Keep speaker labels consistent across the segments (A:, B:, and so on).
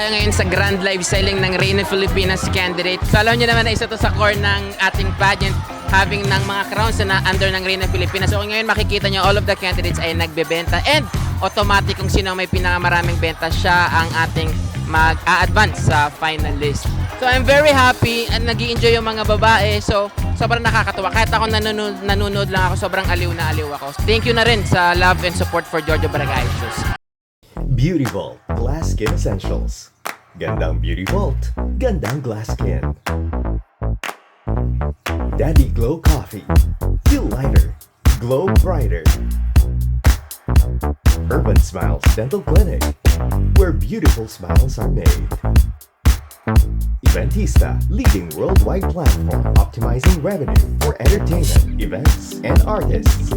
A: tayo ngayon sa grand live selling ng Reyna Filipinas candidate. So alam nyo naman na isa to sa core ng ating pageant, having ng mga crowns na under ng Reyna Filipinas. So ngayon makikita nyo all of the candidates ay nagbebenta and automatic kung sino may pinakamaraming benta, siya ang ating mag-a-advance sa final list. So I'm very happy at nag-i-enjoy yung mga babae. So sobrang nakakatuwa. Kahit ako nanonood lang ako, sobrang aliw na aliw ako. Thank you na rin sa love and support for Giorgio Barangay Shoes.
B: Beauty Vault Glass Skin Essentials. Gandang Beauty Vault, gandang glass skin. Daddy Glow Coffee. Feel lighter, glow brighter. Urban Smiles Dental Clinic, where beautiful smiles are made. Eventista, leading worldwide platform optimizing revenue for entertainment, events, and artists.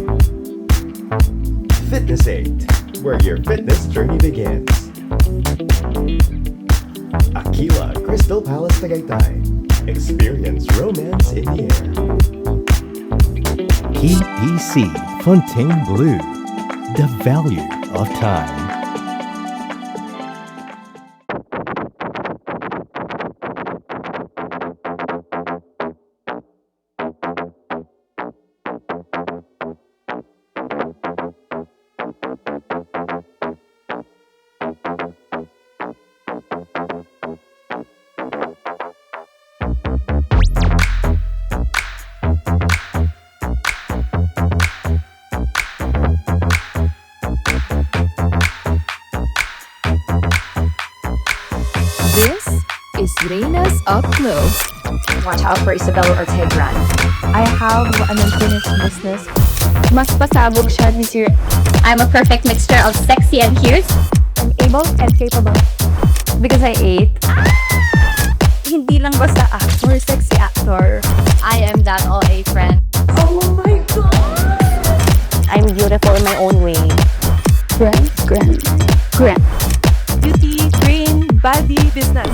B: Fitness 8, where your fitness journey begins. Aquila Crystal Palace Tagaytay, experience romance in the air. PEC Fontaine Blue, the value of time.
C: This is Reyna's Up Close.
D: Watch out for Isabella Ortegran.
E: I have an unfinished business. Mas pasabog siya this year.
D: I'm a perfect mixture of sexy and cute.
E: I'm able and capable. Because I ate. Hindi lang basta actor, sexy actor.
D: I am that OA friend.
E: Oh my God! I'm beautiful in my own way. Grand. Beauty, green, body, business.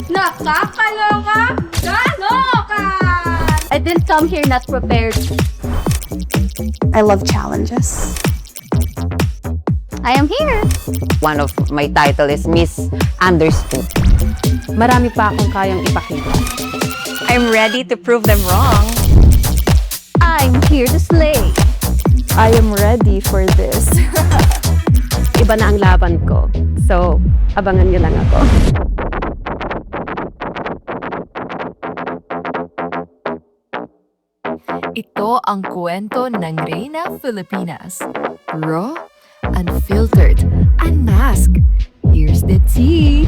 D: Nakakaloka! Kaloka! I didn't come here not prepared.
E: I love challenges.
D: I am here.
F: One of my title is Miss Understood. Marami pa akong kayang ipakita.
E: I'm ready to prove them wrong.
D: I'm here to slay.
E: I am ready for this.
F: Iba na ang laban ko. So, abangan niyo lang ako.
C: Ito ang kwento ng Reyna Filipinas. Raw, unfiltered, unmasked. Here's the tea.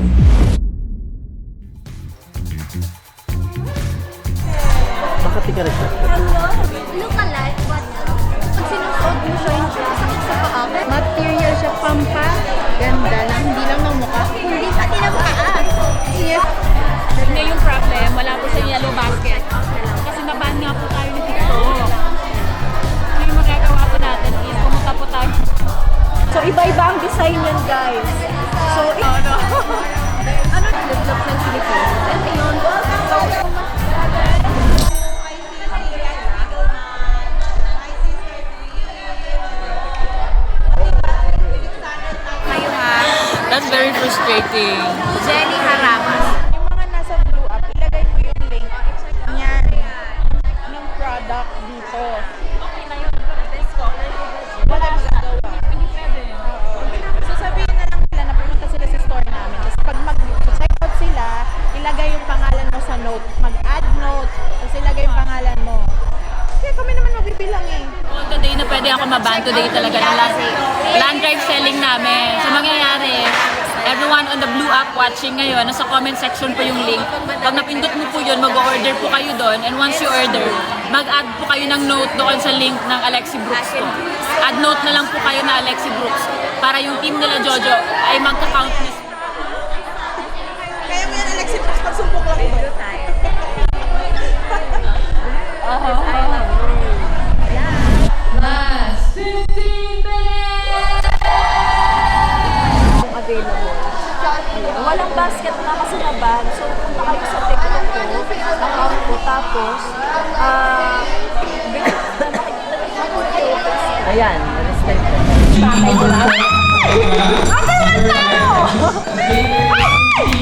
A: Bakit ka rin siya?
D: Look alike, but pag sinusuot mo siya yung sakit sa paa. Material siya, pampa. Ganda lang, hindi lang ng mukha. Hindi pati ng paa. Yes.
G: Ngayon yung problem, wala po sa yellow basket. Kasi naban nga po tayo ni TikTok. So yung magagawa po natin is pumunta po tayo.
E: So, iba-iba ang design yan, guys. So,
D: Ano develop ng Pilipinas? And ayun, so,
G: That's very frustrating.
D: Jenny Haramas.
H: Yung mga nasa blue up, ilagay mo yung link niya ng product dito. Okay na yun. Wala magagawa. Hindi pwede. So sabihin na lang nila na pumunta sila sa store namin. Tapos pag mag-check out sila, ilagay yung pangalan mo sa note. Mag-add note. Tapos ilagay yung pangalan mo. Kaya kami naman magbibilang eh.
G: All today na pwede ako maban today talaga ng land drive selling namin. So mangyayari, everyone on the blue app watching ngayon, nasa comment section po yung link. Pag napindot mo po yun, mag-order po kayo doon. And once you order, mag-add po kayo ng note doon sa link ng Alexi Brooks ko. Add note na lang po kayo na Alexi Brooks para yung team nila Jojo ay magka-count miss.
H: Kaya mo yan, Alexi, pagsumpok lang ito.
E: available. Ayan. Walang basket na kasi na ban. So, punta kayo sa TikTok ko, account ko, tapos,
F: Ayan, respect ko.
E: Bakit lang? Bakit lang tayo?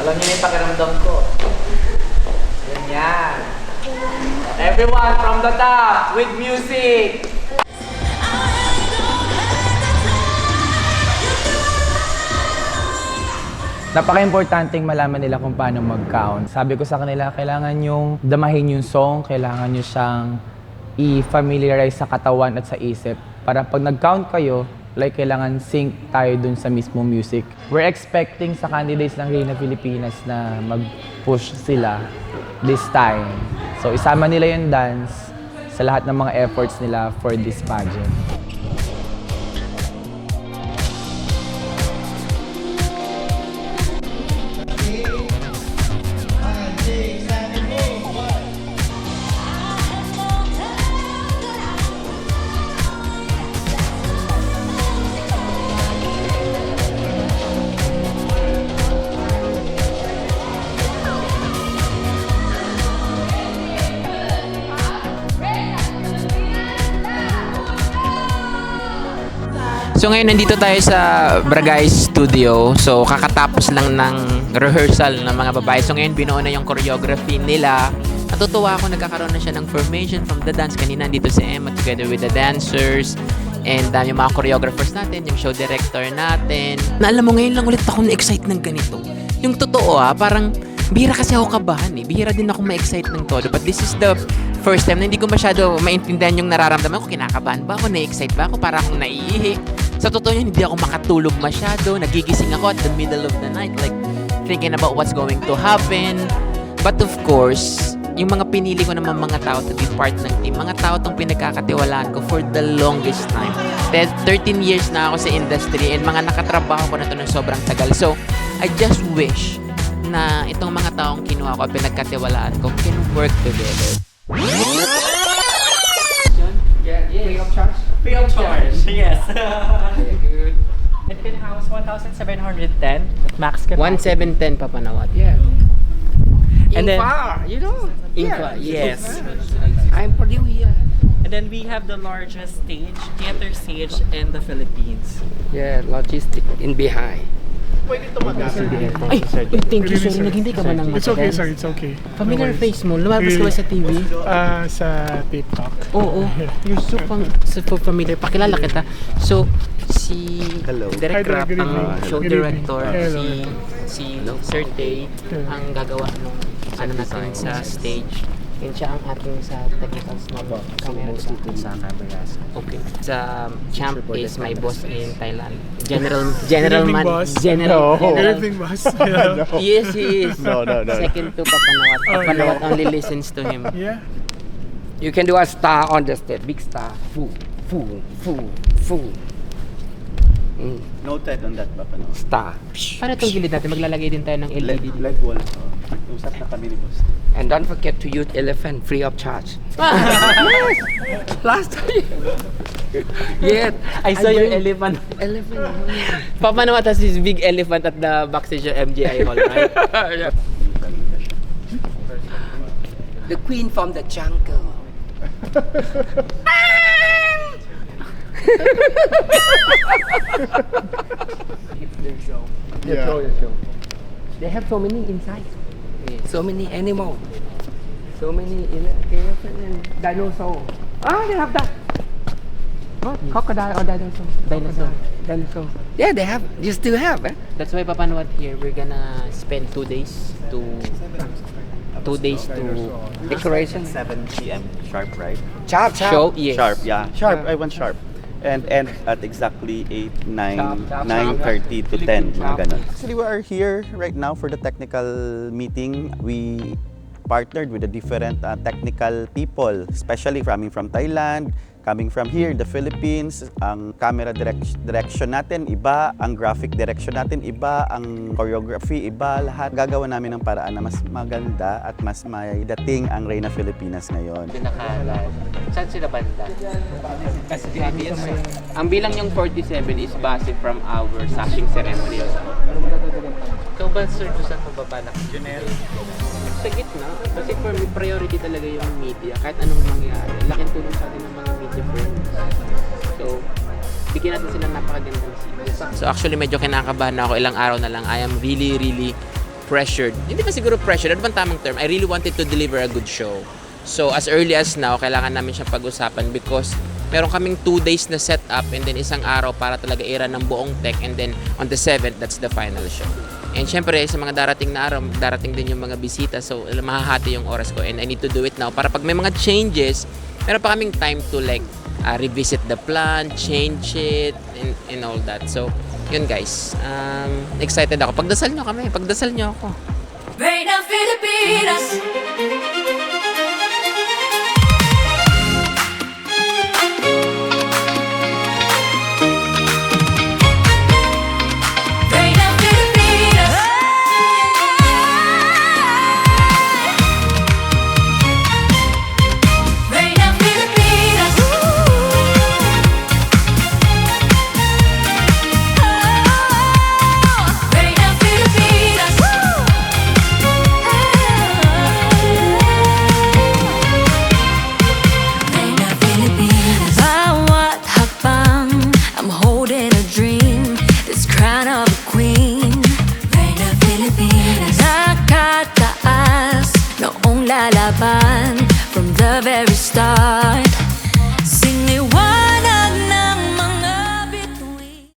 I: Alam niyo na yung pakiramdam ko. Ganyan. Everyone from the top with music. Napaka-importanting malaman nila kung paano mag-count. Sabi ko sa kanila, kailangan yung damahin yung song, kailangan nyo siyang i-familiarize sa katawan at sa isip. Para pag nag-count kayo, Like, kailangan sync tayo dun sa mismo music. We're expecting sa candidates ng Reyna Filipinas na mag-push sila this time. So, isama nila yung dance sa lahat ng mga efforts nila for this pageant.
A: So ngayon nandito tayo sa Bragay Studio. So kakatapos lang ng rehearsal ng mga babae. So ngayon binuo na yung choreography nila. Natutuwa ako, nagkakaroon na siya ng formation from the dance. Kanina nandito si Emma together with the dancers. And yung mga choreographers natin, yung show director natin. Na alam mo, ngayon lang ulit ako na-excite ng ganito. Yung totoo parang bihira kasi ako kabahan eh. Bihira din ako ma-excite ng todo. But this is the first time na hindi ko masyado maintindihan yung nararamdaman ko. Kinakabahan ba ako? Na-excite ba ako? Para akong naiihi. Sa totoo yun, hindi ako makatulog masyado. Nagigising ako at the middle of the night. Like, thinking about what's going to happen. But of course, yung mga pinili ko naman mga tao to be part ng team, mga tao tong pinagkakatiwalaan ko for the longest time. 13 years na ako sa industry and mga nakatrabaho ko na to ng sobrang tagal. So, I just wish na itong mga taong kinuha ko at pinagkatiwalaan ko can work together.
J: Free of charge? Free of charge, yes. Good. It can house 1,710 max capacity.
A: 1710 Papanawat. Yeah.
J: And then,
A: you know?
J: yes.
A: I'm Purdue here.
J: And then we have the largest stage, theater stage in the Philippines.
A: Yeah, logistic in behind.
K: Pwede tumagas.
A: Ay, thank you, sir. Naghintay ka ba ng
K: It's okay, sir. It's okay.
A: Familiar face mo. Lumabas ka ba sa TV?
K: Sa TikTok.
A: Oo. You're so familiar. Pakilala kita. So, si Derek Rapp, ang show director, si Sir Tay, ang gagawa ng natin sa stage. Yun siya ang ating sa technical camera sa cameras. Okay. Sa Champ is my boss in Thailand. General man. General.
K: Anything boss.
A: Yes, he is.
K: No.
A: Second to Papanawat. Papanawat only listens to him.
K: Yeah.
L: You can do a star on the stage, big star. Fu.
M: Noted on that, Papanawat.
L: Star.
A: Para itong gilid natin, maglalagay din tayo ng LED.
M: LED wall. Usap na kami ni boss.
L: And don't forget to use elephant free of charge.
A: Yes!
L: Last time. Yes.
A: I saw your elephant.
L: Elephant.
A: Papanawat has this big elephant at the backstage of MJI Hall, right?
L: Yeah. The queen from the jungle. They have so many inside. So many animals. So many elephant and dinosaur. They have that. What? Crocodile or dinosaur? Dinosaur. Yeah, they have. You still have, eh?
A: That's why Papanawat here, we're gonna spend 2 days to
L: decoration.
M: 7 p.m. sharp, right?
L: Sharp.
A: Show? Yes.
M: Sharp, yeah. Sharp, I want sharp. And end at exactly 9:30 to 10, mga ganun. Actually, we are here right now for the technical meeting. We partnered with the different technical people, especially coming from Thailand, coming from here, the Philippines. Ang camera direction natin, iba. Ang graphic direction natin, iba. Ang choreography, iba. Lahat gagawa namin ng paraan na mas maganda at mas may dating ang Reyna Filipinas ngayon.
A: Saan sila banda? Ang bilang yung 47 is base from our sashing ceremony. Ikaw ba, Sir, saan mo babalak? Junel? Sa gitna. Kasi for me, priority talaga yung media. Kahit anong mangyari. Laking tulong sa atin ng mga media friends. So, bigyan natin sila napakagandang signal. So actually, medyo kinakabahan na ako. Ilang araw na lang. I am really pressured. Hindi pa siguro pressured. Ano bang tamang term? I really wanted to deliver a good show. So as early as now, kailangan namin siyang pag-usapan because meron kaming 2 days na set up and then isang araw para talaga i-run ng buong tech and then on the 7th, that's the final show. And syempre, sa mga darating na araw, darating din yung mga bisita. So, mahahati yung oras ko and I need to do it now para pag may mga changes, meron pa kaming time to like revisit the plan, change it, and all that. So, yun guys. Excited ako. Pagdasal nyo kami. Pagdasal nyo ako.
N: Reina Filipinas. Reina Filipinas. Reina Filipinas. Reina Filipinas.
O: Bawat hakbang, I'm holding a dream, this crown of a queen. Reina Filipinas. Nakataas, noong lalaban, from the very start.